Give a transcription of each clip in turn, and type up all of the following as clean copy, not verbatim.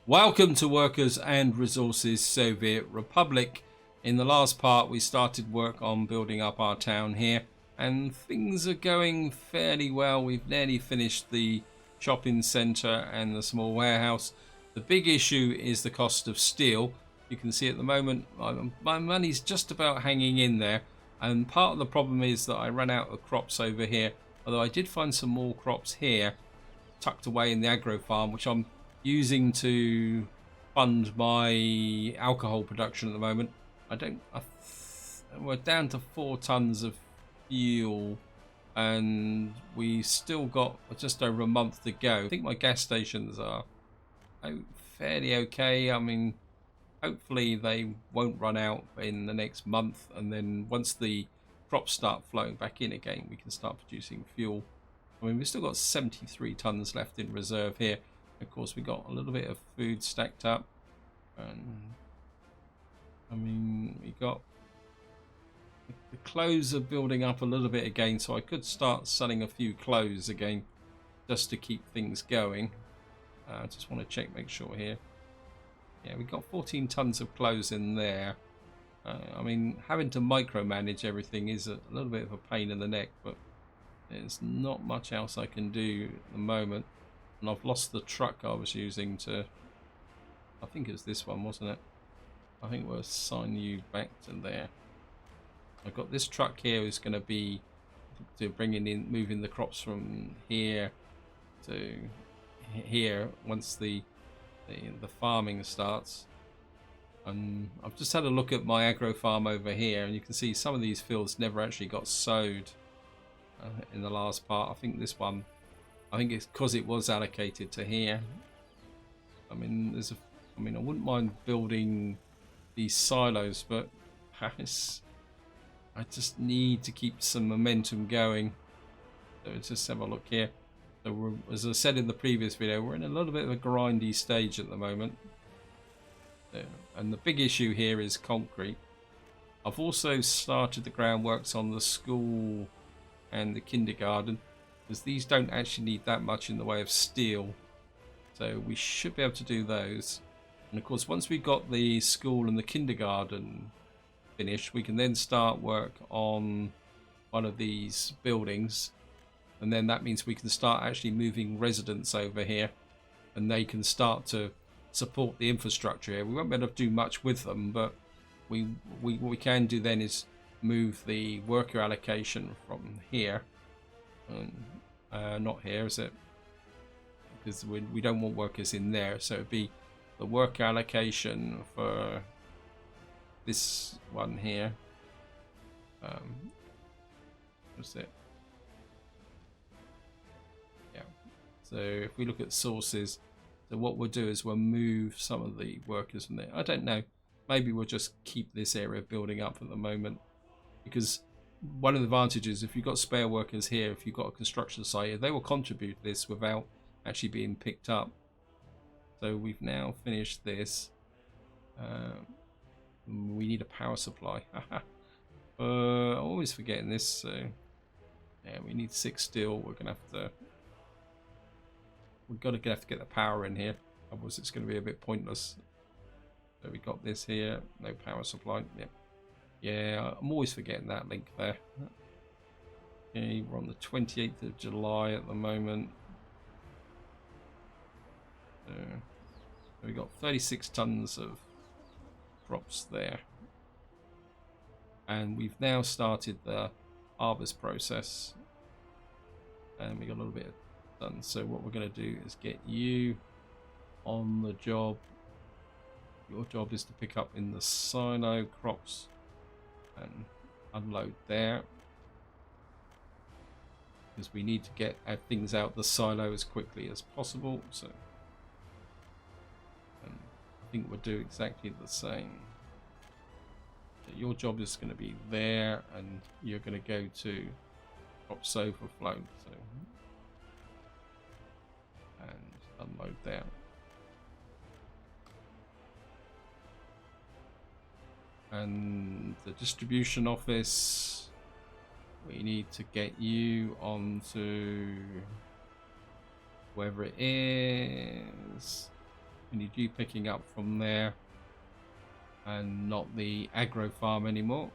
Welcome to Workers and Resources Soviet Republic. In the last part, we started work on building up our town here, and things are going fairly well. We've nearly finished the shopping centre and the small warehouse. The big issue is the cost of steel. You can see at the moment my money's just about hanging in there, and part of the problem is that I ran out of crops over here, although I did find some more crops here tucked away in the agro farm, which I'm using to fund my alcohol production at the moment. We're down to 4 tons of fuel, and we still got just over a month to go. I think my gas stations are fairly okay. I mean, hopefully they won't run out in the next month, and then once the crops start flowing back in again, we can start producing fuel. I mean, we've still got 73 tons left in reserve here. Of course, we got a little bit of food stacked up, and I mean, we got the clothes are building up a little bit again, so I could start selling a few clothes again just to keep things going. I just want to check, make sure here. Yeah, we got 14 tons of clothes in there. I mean, having to micromanage everything is a little bit of a pain in the neck, but there's not much else I can do at the moment. And I've lost the truck I was using to, I think it was this one, wasn't it? I think we'll assign you back to there. I've got this truck here who's going to be to bringing in, moving the crops from here to here once the farming starts. And I've just had a look at my agro farm over here, and you can see some of these fields never actually got sowed in the last part. I think this one, I think it's because it was allocated to here. I mean, I mean, I wouldn't mind building these silos, but I just need to keep some momentum going. So let's just have a look here. So as I said in the previous video, we're in a little bit of a grindy stage at the moment. And the big issue here is concrete. I've also started the groundworks on the school and the kindergarten, because these don't actually need that much in the way of steel, so we should be able to do those. And of course, once we've got the school and the kindergarten finished, we can then start work on one of these buildings, and then that means we can start actually moving residents over here, and they can start to support the infrastructure here. We won't be able to do much with them, but what we can do then is move the worker allocation from here, not here, is it? Because we don't want workers in there, so it'd be the work allocation for this one here. What's it? Yeah. So if we look at sources, so what we'll do is we'll move some of the workers from there. I don't know. Maybe we'll just keep this area building up at the moment, because one of the advantages, if you've got spare workers here, if you've got a construction site, they will contribute to this without actually being picked up. So we've now finished this. We need a power supply. I'm always forgetting this. So yeah, we need 6 steel. We're gonna have to have to get the power in here, otherwise it's going to be a bit pointless. So we got this here, no power supply. Yep. Yeah, I'm always forgetting that link there. Okay, we're on the 28th of July at the moment. So we got 36 tons of crops there, and we've now started the harvest process, and we got a little bit done. So what we're going to do is get you on the job. Your job is to pick up in the silo crops and unload there, because we need to get things out the silo as quickly as possible. So I think we'll do exactly the same. So your job is going to be there, and you're going to go to crops overflow. So and unload there. And the distribution office, we need to get you onto wherever it is. We need you picking up from there and not the agro farm anymore.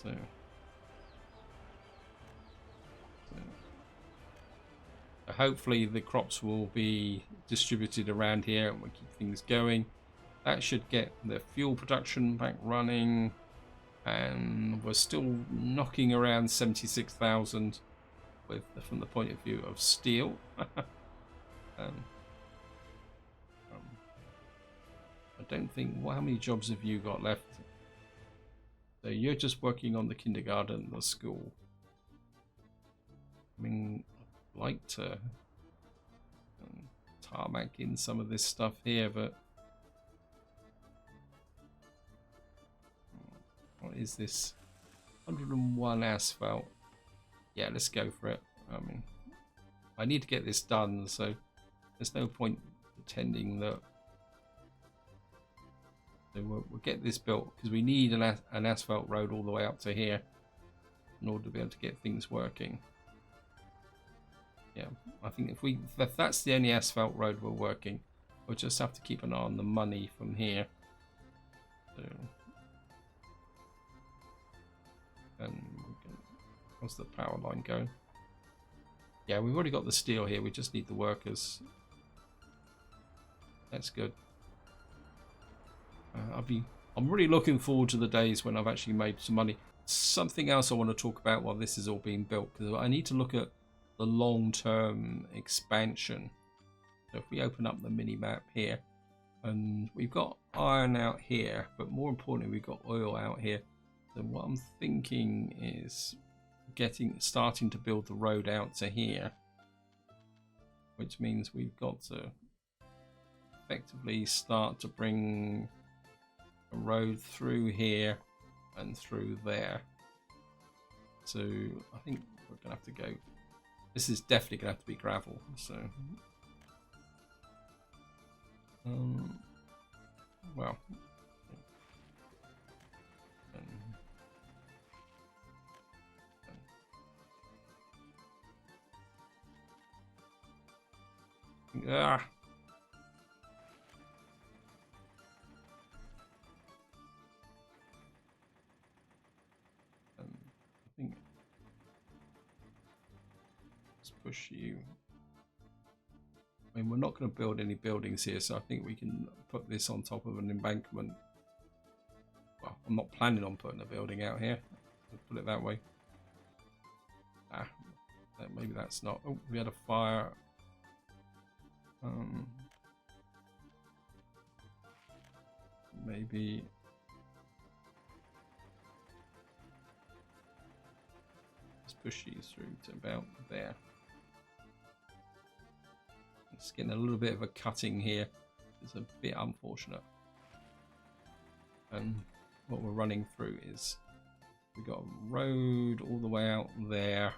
So hopefully the crops will be distributed around here and we'll keep things going. That should get the fuel production back running, and we're still knocking around 76,000 with from the point of view of steel. I don't think, well, how many jobs have you got left? So you're just working on the kindergarten, the school. I mean, I'd like to tarmac in some of this stuff here, but what is this? 101 asphalt. Yeah, let's go for it. I mean, I need to get this done, so there's no point pretending that. So we'll get this built because we need an asphalt road all the way up to here in order to be able to get things working. Yeah, I think if that's the only asphalt road we're working, we'll just have to keep an eye on the money from here. So, and how's the power line going? Yeah, we've already got the steel here. We just need the workers. That's good. I'm really looking forward to the days when I've actually made some money. Something else I want to talk about while this is all being built, because I need to look at the long-term expansion. So if we open up the mini map here, and we've got iron out here, but more importantly we've got oil out here. So what I'm thinking is starting to build the road out to here, which means we've got to effectively start to bring a road through here and through there. So I think we're gonna have to go, this is definitely gonna have to be gravel. So well, I think let's push you. I mean, we're not going to build any buildings here, so I think we can put this on top of an embankment. Well, I'm not planning on putting a building out here. Let's put it that way. Maybe that's not. Oh, we had a fire. Maybe. Let's push these through to about there. It's getting a little bit of a cutting here. It's a bit unfortunate. And what we're running through is we've got a road all the way out there.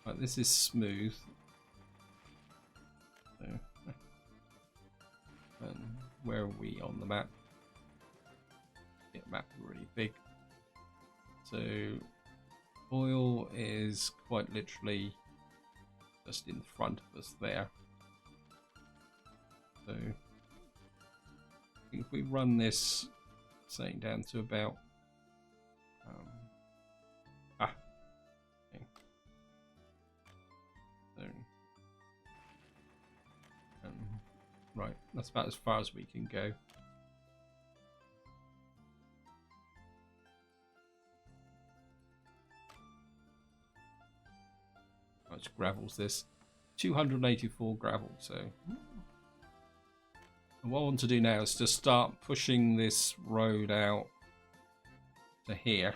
And this is smooth. So, and where are we on the map? Get map really big. So oil is quite literally just in front of us there. So if we run this, saying down to about okay. So right, that's about as far as we can go. How much gravel's this? 284 gravel. So what I want to do now is just start pushing this road out to here,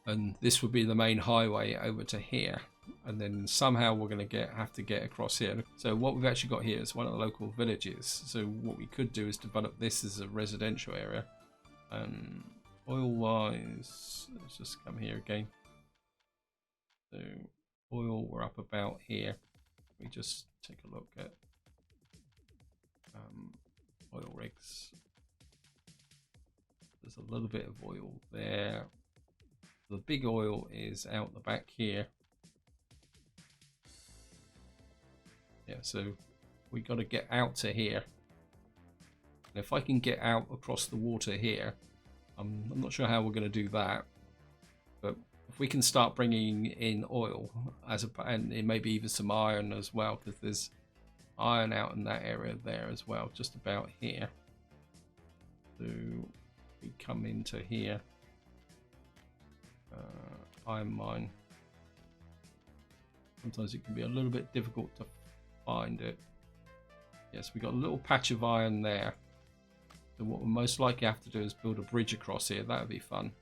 and this would be the main highway over to here, and then somehow we're going to have to get across here. So what we've actually got here is one of the local villages. So what we could do is develop this as a residential area. Oil wise, let's just come here again. So oil, we're up about here. We just take a look at oil rigs. There's a little bit of oil there, a The big oil is out the back here. Yeah, so we got to get out to here. And if I can get out across the water here, I'm not sure how we're going to do that. But if we can start bringing in oil, and maybe even some iron as well, because there's iron out in that area there as well, just about here. So we come into here. Iron mine. Sometimes it can be a little bit difficult to find it. Yes, we got a little patch of iron there. So what we'll most likely have to do is build a bridge across here. That would be fun.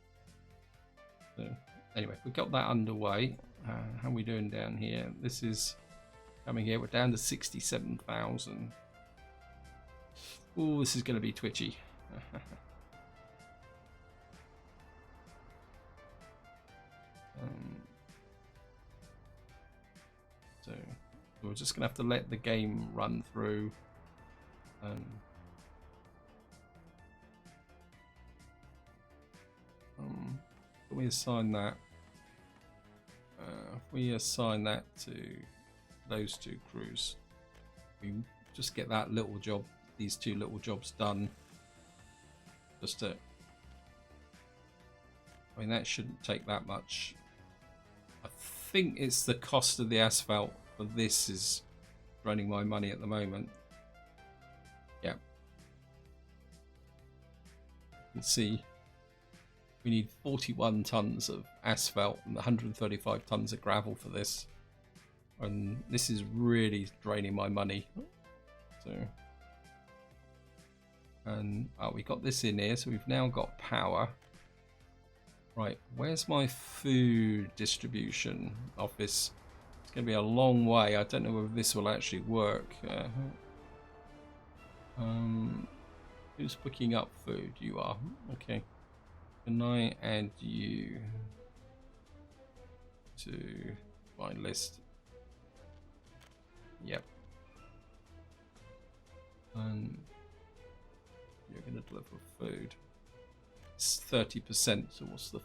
So anyway, we got that underway. How are we doing down here? This is coming here. We're down to 67,000. Oh, this is going to be twitchy. So we're just going to have to let the game run through. Can we assign that? If we assign that to those two crews, we just get that little job, these two little jobs done. Just to, I mean, that shouldn't take that much. I think it's the cost of the asphalt for this is running my money at the moment. Yeah. You can see we need 41 tons of asphalt and 135 tons of gravel for this. And this is really draining my money. So, and we got this in here, so we've now got power. Right, where's my food distribution office? It's going to be a long way. I don't know whether this will actually work. Who's picking up food? You are. Okay. Can I add you to my list? Yep. And you're going to deliver food. It's 30%, so what's the...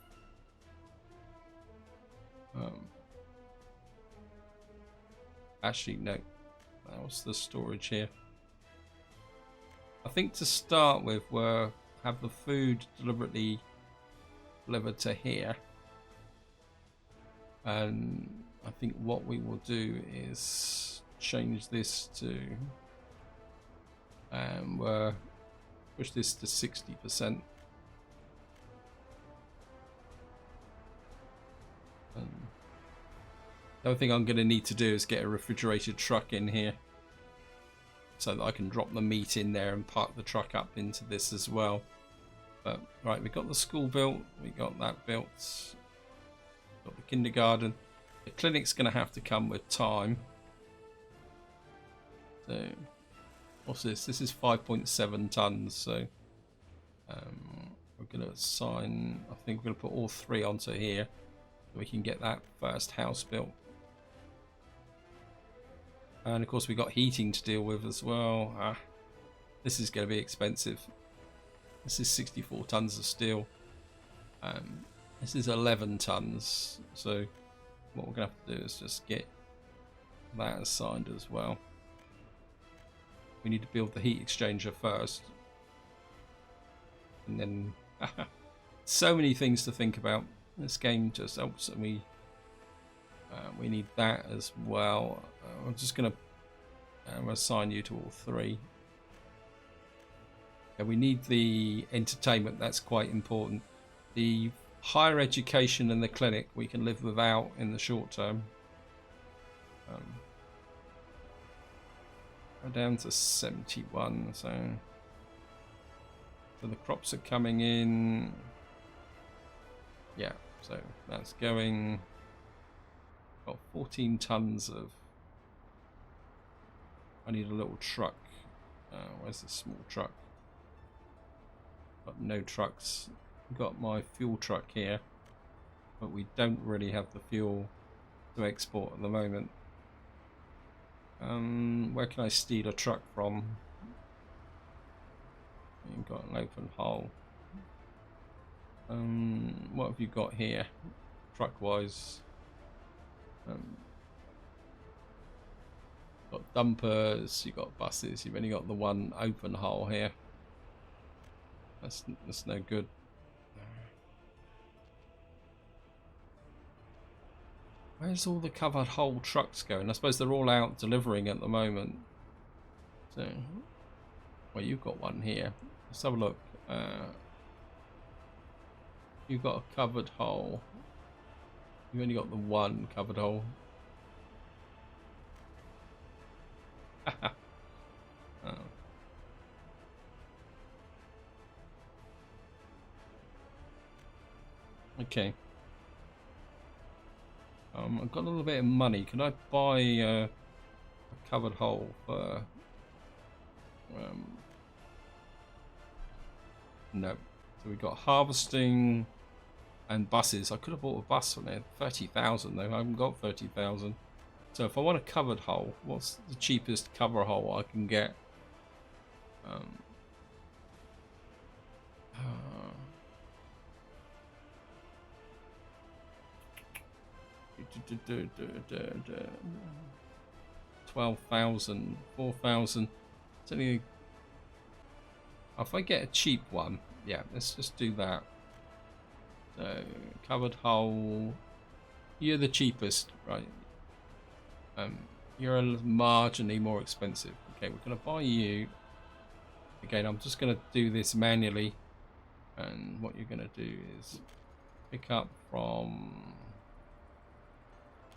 Actually, no. What's the storage here? I think to start with, we'll have the food deliberately delivered to here. And I think what we will do is change this to... we'll push this to 60%. The other thing I'm going to need to do is get a refrigerated truck in here so that I can drop the meat in there and park the truck up into this as well. But right, we got the school built, we got that built, got the kindergarten. The clinic's going to have to come with time. So what's this? This is 5.7 tons, so we're going to assign, I think we're going to put all three onto here so we can get that first house built. And of course we got heating to deal with as well. This is going to be expensive. This is 64 tons of steel. This is 11 tons. So what we're going to have to do is just get that assigned as well. We need to build the heat exchanger first. And then so many things to think about. This game just helps, and we need that as well. I'm just going to assign you to all three. And we need the entertainment. That's quite important. The higher education and the clinic we can live without in the short term. We're down to 71, so the crops are coming in. Yeah, so that's going. Got 14 tons of. I need a little truck. Where's the small truck? Got no trucks. Got my fuel truck here, but we don't really have the fuel to export at the moment. Where can I steal a truck from? You've got an open hole. What have you got here, truck-wise? Got dumpers, you got buses. You've only got the one open hull here. That's no good. Where's all the covered hull trucks going? I suppose they're all out delivering at the moment. So, well, you've got one here. Let's have a look. You've got a covered hull. You've only got the one covered hull. Oh. Okay. I've got a little bit of money. Can I buy a covered hull for? No. So we got harvesting and buses. I could have bought a bus from there. 30,000 though. I haven't got 30,000. So if I want a covered hull, what's the cheapest cover hull I can get? Uh, 12,000, 4,000. It's only. If I get a cheap one, yeah, let's just do that. So covered hull. You're the cheapest, right? You're marginally more expensive. Okay, we're gonna buy you. Again, I'm just gonna do this manually, and what you're gonna do is pick up from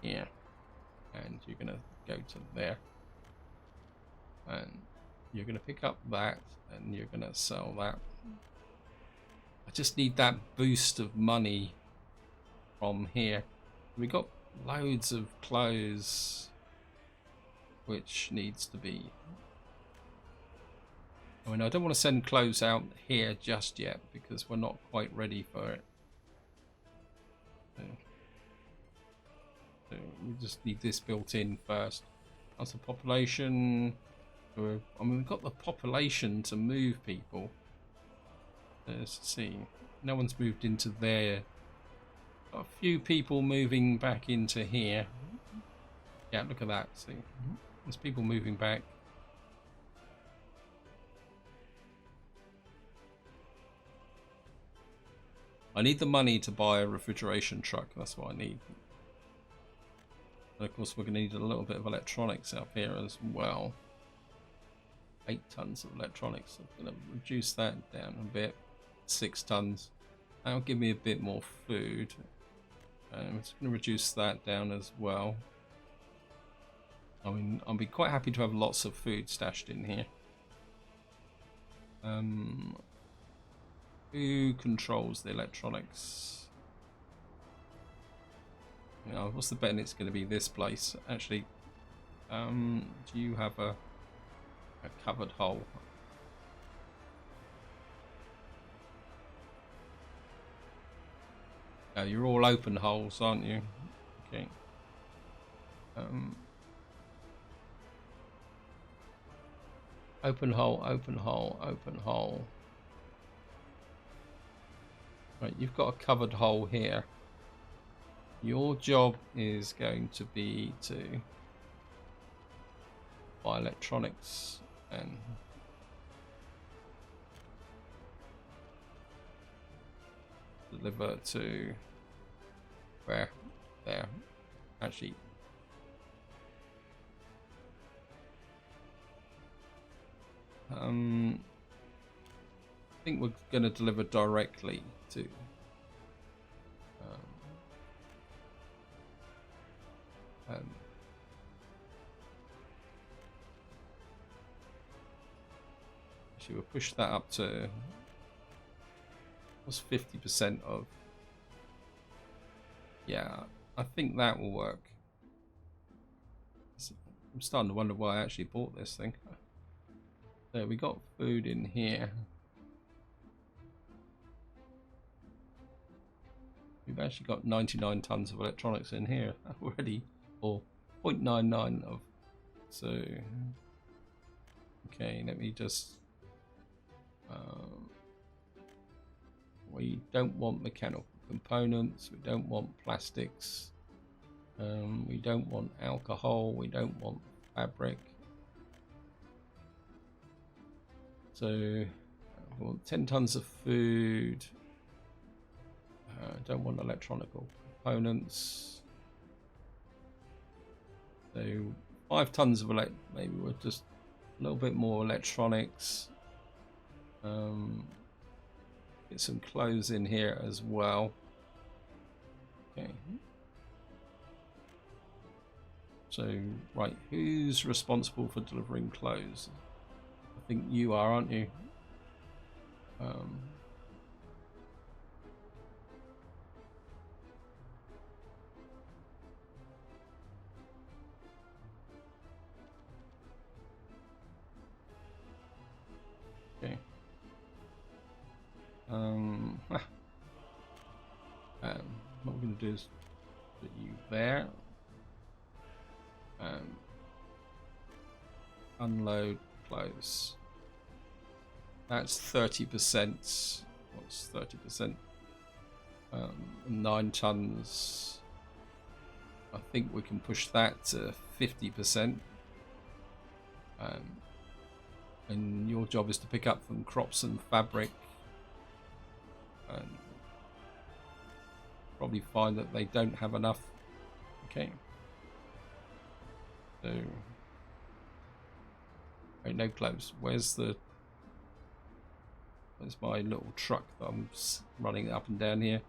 here, and you're gonna go to there, and you're gonna pick up that, and you're gonna sell that. I just need that boost of money from here. We got loads of clothes which needs to be. I mean, I don't want to send clothes out here just yet because we're not quite ready for it. So we just need this built in first. That's the population. I mean, we've got the population to move people. Let's see. No one's moved into there. Got a few people moving back into here. Yeah, look at that. See, there's people moving back. I need the money to buy a refrigeration truck. That's what I need. And of course, we're going to need a little bit of electronics up here as well. 8 tons of electronics. I'm going to reduce that down a bit. 6 tons. That'll give me a bit more food. I'm just going to reduce that down as well. I mean, I'll be quite happy to have lots of food stashed in here. Who controls the electronics? You know, what's the bet it's going to be this place? Actually, do you have a covered hull? Oh, you're all open hulls, aren't you? Okay. Open hull, open hull, open hull. Right, you've got a covered hull here. Your job is going to be to buy electronics and deliver to where? There. Actually, I think we're going to deliver directly to actually we'll push that up to what's 50% of. Yeah, I think that will work. I'm starting to wonder why I actually bought this thing. So we got food in here. We've actually got 99 tons of electronics in here already, or 0.99 of. So, okay, let me just We don't want mechanical components. We don't want plastics. We don't want alcohol. We don't want fabric. So, we want 10 tons of food. Don't want electronical components. So 5 tons of maybe we're just a little bit more electronics. Get some clothes in here as well. Okay. So, right, who's responsible for delivering clothes? I think you are, aren't you? Okay. What we're going to do is put you there. Unload clothes. That's 30%. What's 30%? 9 tons. I think we can push that to 50%. And your job is to pick up some crops and fabric. And probably find that they don't have enough. Okay. So, wait, no clothes. Where's my little truck that I'm running up and down here?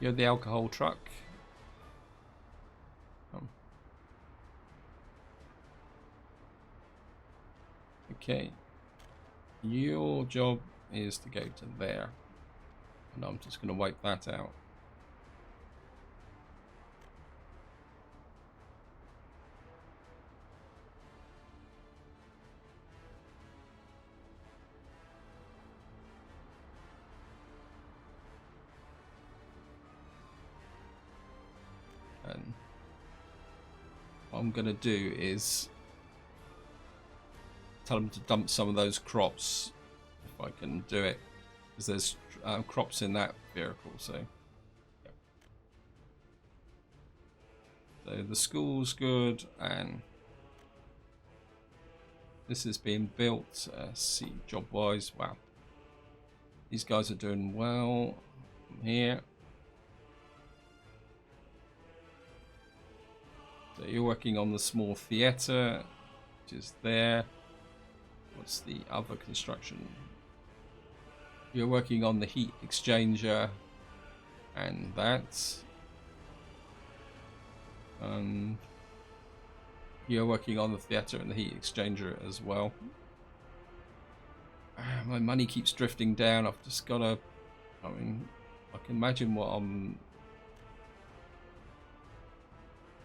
You're the alcohol truck. Okay. Your job is to go to there. And I'm just going to wipe that out. And what I'm going to do is tell them to dump some of those crops if I can do it, because there's crops in that vehicle. So, yeah. So the school's good, and this is being built. See, job wise, wow, these guys are doing well. Here, so you're working on the small theatre, which is there. What's the other construction? You're working on the heat exchanger and that. You're working on the theatre and the heat exchanger as well. My money keeps drifting down. I've just got to... I mean, I can imagine what I'm...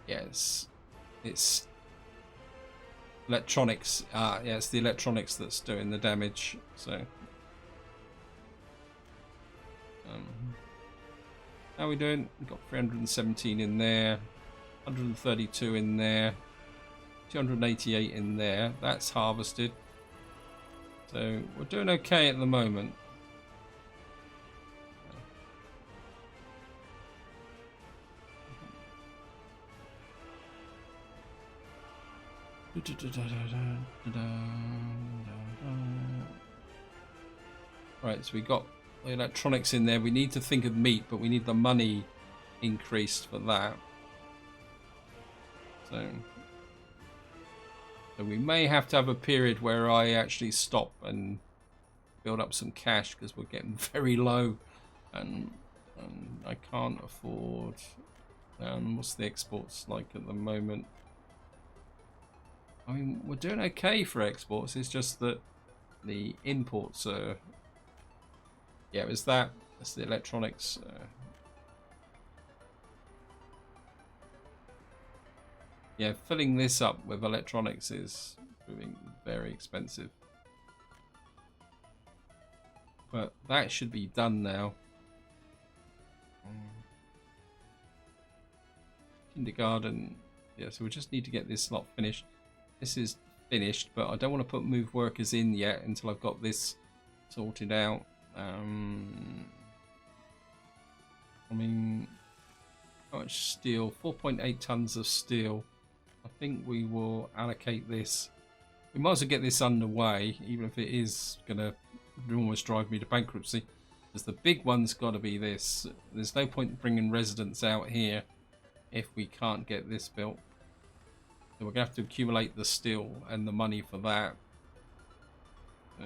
Yes, it's electronics. Yeah, it's the electronics that's doing the damage. So, how are we doing? We've got 317 in there, 132 in there, 288 in there. That's harvested. So we're doing okay at the moment. Right, so we got the electronics in there. We need to think of meat, but we need the money increased for that. So we may have to have a period where I actually stop and build up some cash, because we're getting very low, and I can't afford. What's the exports like at the moment? I mean, we're doing okay for exports. It's just that the imports are... Yeah, it's that. That's the electronics. Yeah, filling this up with electronics is proving very expensive. But that should be done now. Kindergarten. Yeah, so we just need to get this lot finished. This is finished, but I don't want to move workers in yet until I've got this sorted out. I mean, how much steel? 4.8 tons of steel. I think we will allocate this. We might as well get this underway, even if it is going to almost drive me to bankruptcy. Because the big one's got to be this. There's no point bringing residents out here if we can't get this built. So we're going to have to accumulate the steel and the money for that. So.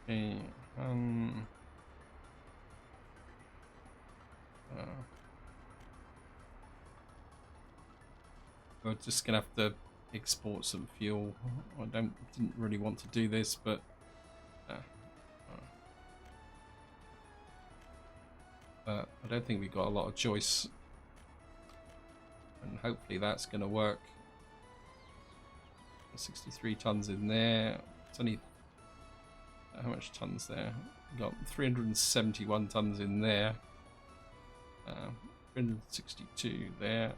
Okay, we're just gonna have to export some fuel. I didn't really want to do this, but I don't think we've got a lot of choice, and hopefully that's gonna work. 63 tons in there. It's only how much tons there? We've got 371 tons in there. 362 there.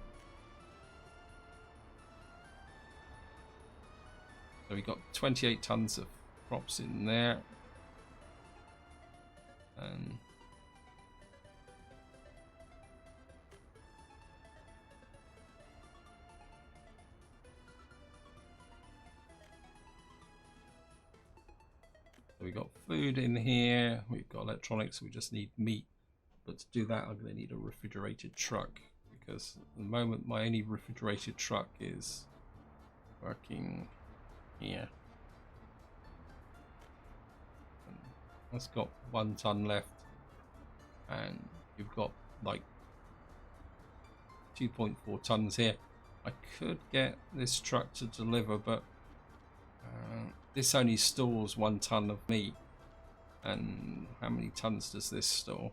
So we got 28 tons of crops in there. And so we got food in here, we've got electronics, we just need meat. But to do that, I'm going to need a refrigerated truck, because at the moment my only refrigerated truck is working here. And that's got 1 ton left, and you've got like 2.4 tons here. I could get this truck to deliver, but this only stores 1 ton of meat. And how many tons does this store?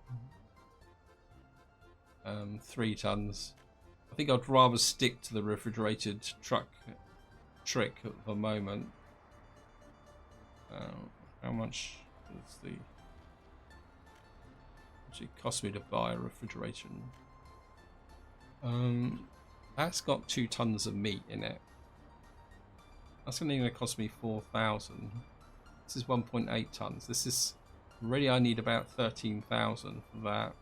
3 tons. I think I'd rather stick to the refrigerated truck trick at the moment. How much does the actually cost me to buy a refrigeration? That's got 2 tons of meat in it. That's only going to cost me 4,000. This is 1.8 tons. This is already, I need about 13,000 for that.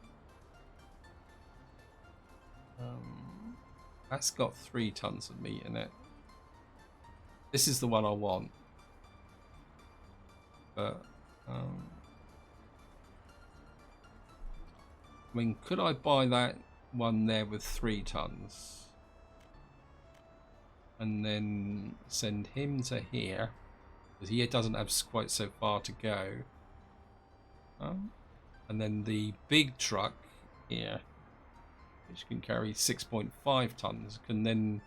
That's got 3 tons of meat in it. This is the one I want. But I mean, could I buy that one there with 3 tons and then send him to here, because he doesn't have quite so far to go, and then the big truck here, which can carry 6.5 tons, can then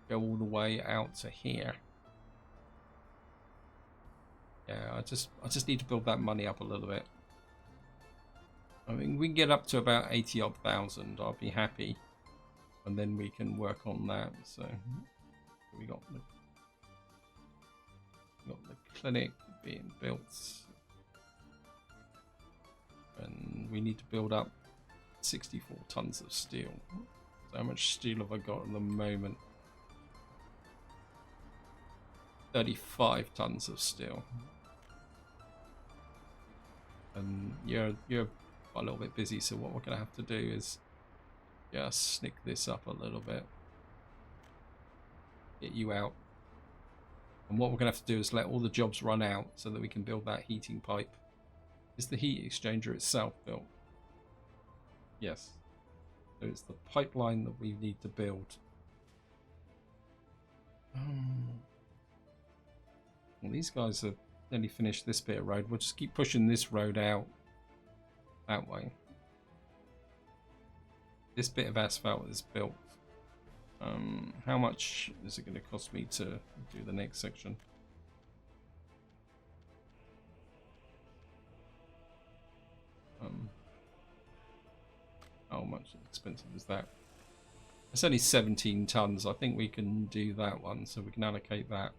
go all the way out to here. Yeah, I just need to build that money up a little bit. I mean, we can get up to about 80 odd thousand, I'll be happy, and then we can work on that. So we got the clinic being built, and we need to build up 64 tons of steel. So how much steel have I got at the moment? 35 tons of steel. And you're a little bit busy, so what we're going to have to do is just snick this up a little bit, get you out, and what we're going to have to do is let all the jobs run out so that we can build that heating pipe. Is the heat exchanger itself built? Yes. So it's the pipeline that we need to build. Well, these guys have nearly finished this bit of road. We'll just keep pushing this road out that way. This bit of asphalt is built. How much is it going to cost me to do the next section? How much expensive is that? It's only 17 tons. I think we can do that one, so we can allocate that.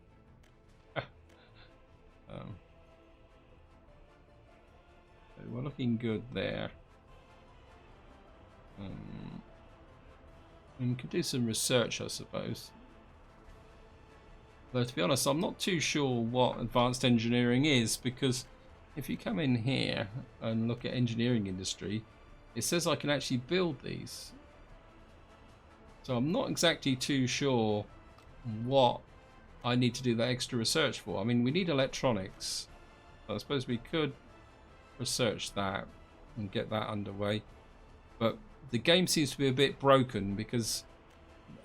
So we're looking good there. We could do some research, I suppose. Though to be honest, I'm not too sure what advanced engineering is, because if you come in here and look at engineering industry, it says I can actually build these. So I'm not exactly too sure what I need to do that extra research for. I mean, we need electronics. So I suppose we could research that and get that underway. But the game seems to be a bit broken because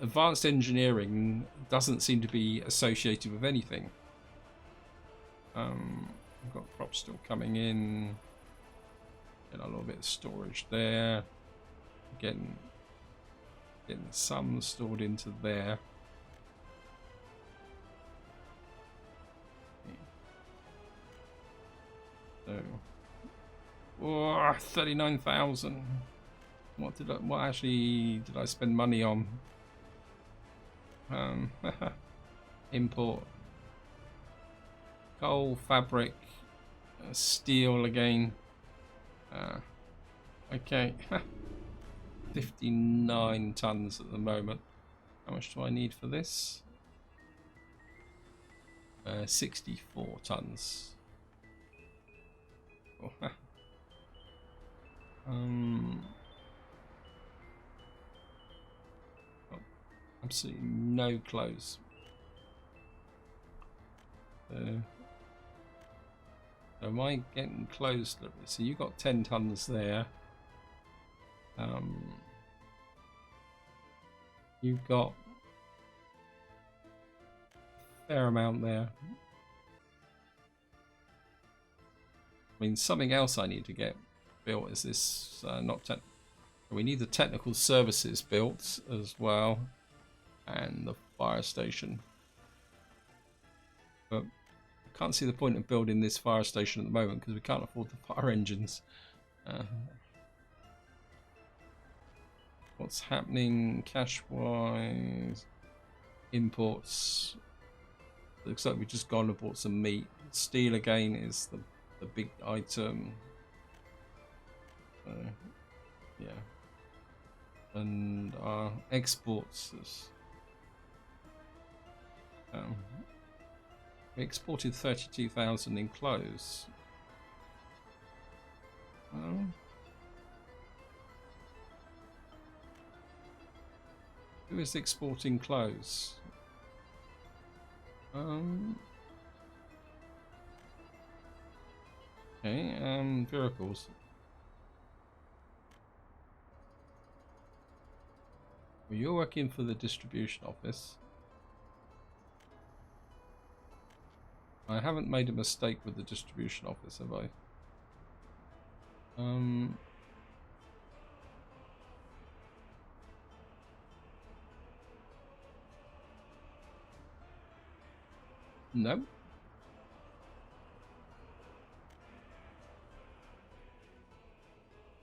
advanced engineering doesn't seem to be associated with anything. We've got crops still coming in. Get a little bit of storage there. Getting some stored into there. So, oh, 39,000. What actually did I spend money on? Import coal, fabric, steel again. Okay. 59 tons at the moment. How much do I need for this? 64 tons. Oh, absolutely no clothes. Am I getting close? So you got 10 tons there. You've got a fair amount there. I mean, something else I need to get built is this. We need the technical services built as well, and the fire station. But I can't see the point of building this fire station at the moment because we can't afford the fire engines. What's happening cash-wise? Imports. Looks like we've just gone and bought some meat. Steel again is the big item. Yeah. And our exports is, we exported 32,000 in clothes. Who is exporting clothes? Okay, vehicles. Well, you're working for the distribution office. I haven't made a mistake with the distribution office, have I? No.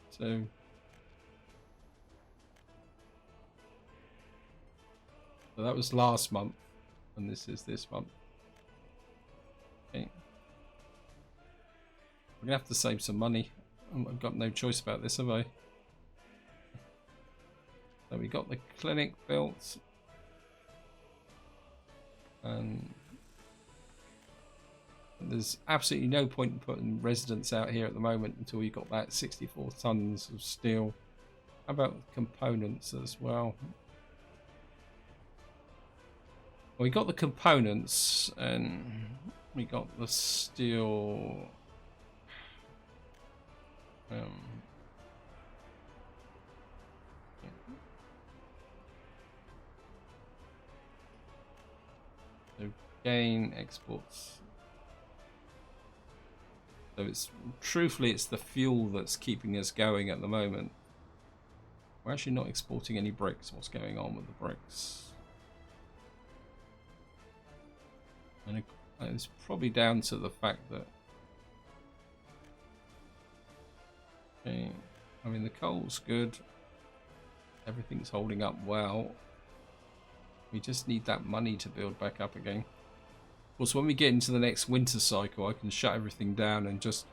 So that was last month, and this is this month. Okay. We're gonna have to save some money. I've got no choice about this, have I? So we got the clinic built, and there's absolutely no point in putting residents out here at the moment until we got that 64 tons of steel. How about components as well? We got the components and we got the steel. So gain exports. So truthfully it's the fuel that's keeping us going at the moment. We're actually not exporting any bricks. What's going on with the bricks? And it's probably down to the fact that, okay, I mean the coal's good, everything's holding up well. We just need that money to build back up again. Of course, when we get into the next winter cycle, I can shut everything down and just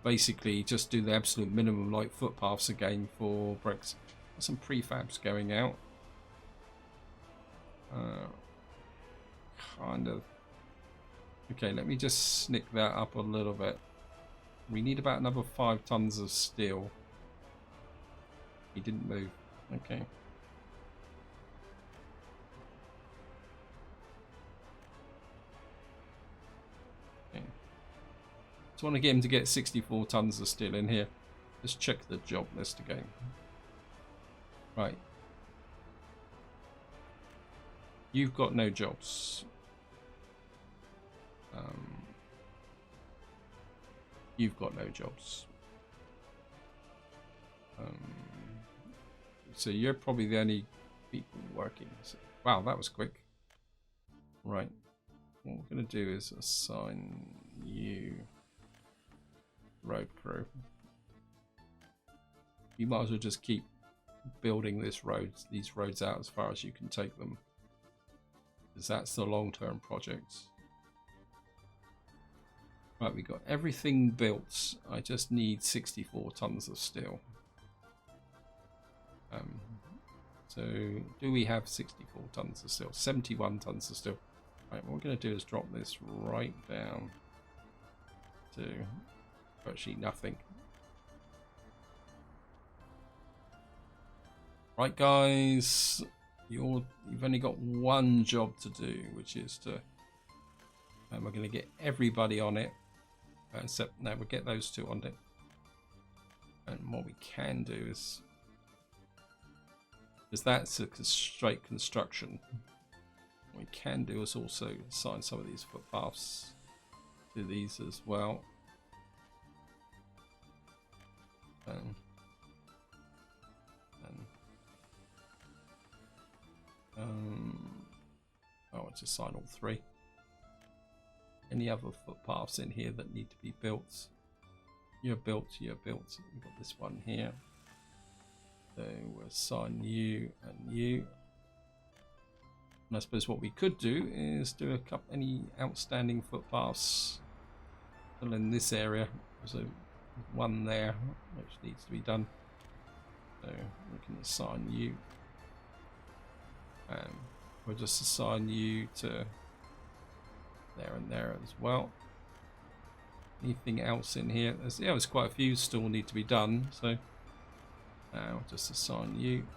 basically just do the absolute minimum, like footpaths again for bricks. Some prefabs going out. kind of... Okay, let me just snick that up a little bit. We need about another 5 tons of steel. He didn't move. Okay. Just want to get him to get 64 tons of steel in here. Let's check the job list again. Right. You've got no jobs. You've got no jobs. So you're probably the only people working. So, wow, that was quick. Right. What we're going to do is assign you road crew. You might as well just keep building these roads out as far as you can take them, because that's the long-term project. Right, we got everything built. I just need 64 tons of steel. So do we have 64 tons of steel? 71 tons of steel. Right, what we're going to do is drop this right down to virtually nothing. Right, guys, you've only got one job to do, which is to, and we're going to get everybody on it, except no, we'll get those two on it. And what we can do is, because that's a straight construction, what we can do is also assign some of these footpaths to these as well. I'll just assign all 3. Any other footpaths in here that need to be built? You're built, you're built. We've got this one here. So we'll assign you and you. And I suppose what we could do is do a couple, any outstanding footpaths still in this area. There's one there which needs to be done. So we can assign you. We'll just assign you to there and there as well. Anything else in here? There's quite a few still need to be done. So I'll just assign you.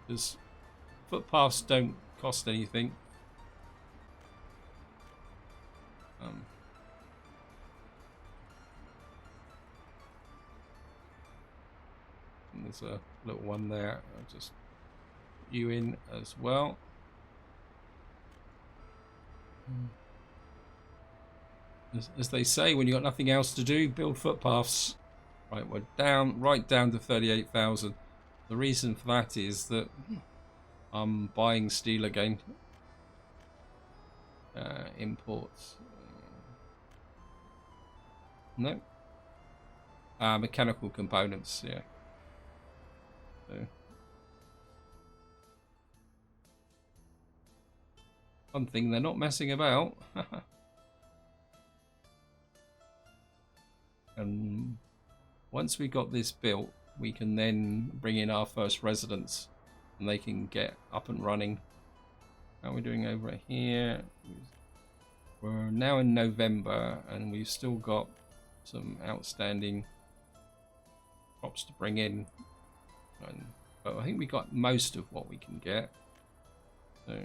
Because footpaths don't cost anything. And there's a little one there. I'll just put you in as well. As they say, when you've got nothing else to do, build footpaths. Right, we're right down to 38,000. The reason for that is that I'm buying steel again. Imports. No. Mechanical components, yeah. So. One thing, they're not messing about. And once we got this built, we can then bring in our first residents and they can get up and running. How are we doing over here? We're now in November and we've still got some outstanding crops to bring in. But I think we got most of what we can get. So,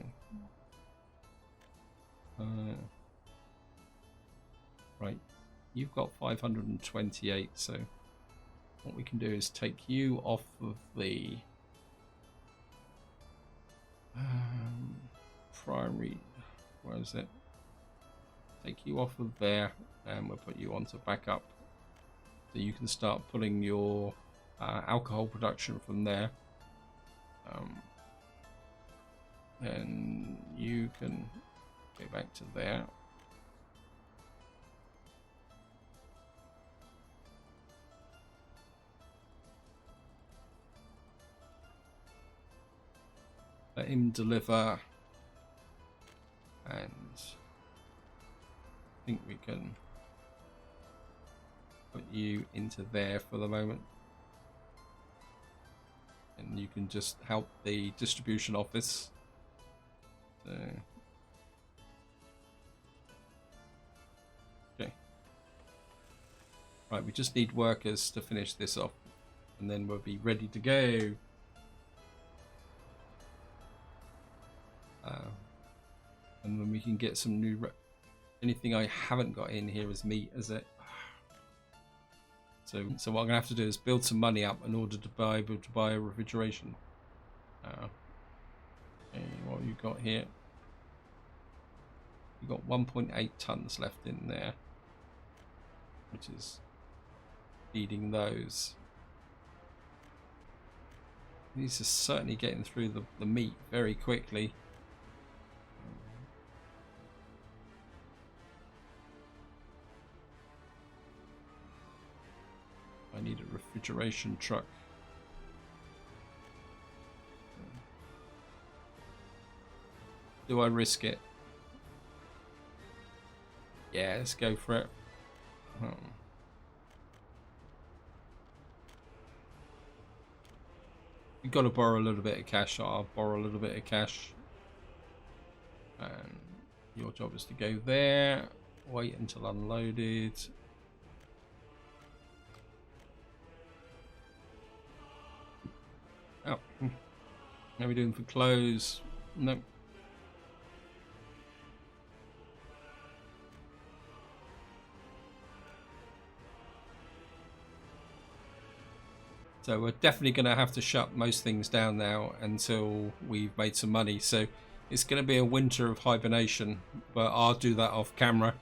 right. You've got 528, so what we can do is take you off of the primary, where is it? Take you off of there and we'll put you onto backup. So you can start pulling your alcohol production from there. And you can go back to there. Let him deliver, and I think we can put you into there for the moment. And and you can just help the distribution office. So, okay. Right, we just need workers to finish this off, and then we'll be ready to go. And then we can get some new... Anything I haven't got in here is meat, is it? So what I'm going to have to do is build some money up in order to be able to buy a refrigeration. Okay, what have you got here? You've got 1.8 tons left in there, which is feeding those. These are certainly getting through the meat very quickly. I need a refrigeration truck. Do I risk it? Yeah, let's go for it. You've got to borrow a little bit of cash. I'll borrow a little bit of cash. And your job is to go there. Wait until unloaded. Oh, how are we doing for clothes? Nope. So we're definitely going to have to shut most things down now until we've made some money. So it's going to be a winter of hibernation, but I'll do that off camera,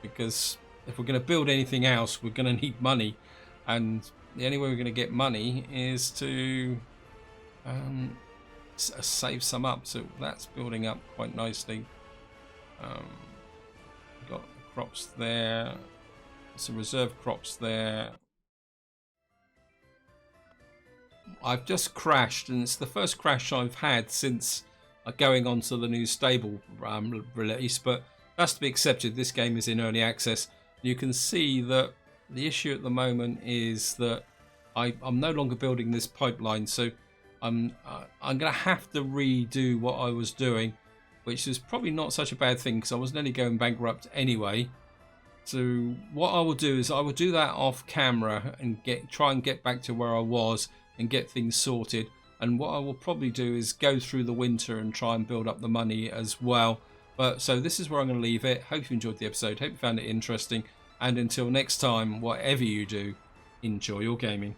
because if we're going to build anything else, we're going to need money, and the only way we're going to get money is to save some up. So that's building up quite nicely. Got crops there, some reserve crops there. I've just crashed, and it's the first crash I've had since going on to the new stable release, but that's to be accepted. This game is in early access. You can see that the issue at the moment is that I'm no longer building this pipeline, so I'm going to have to redo what I was doing, which is probably not such a bad thing because I was nearly going bankrupt anyway. So what I will do is I will do that off camera and try and get back to where I was and get things sorted. And what I will probably do is go through the winter and try and build up the money as well. But so this is where I'm going to leave it. Hope you enjoyed the episode. Hope you found it interesting. And until next time, whatever you do, enjoy your gaming.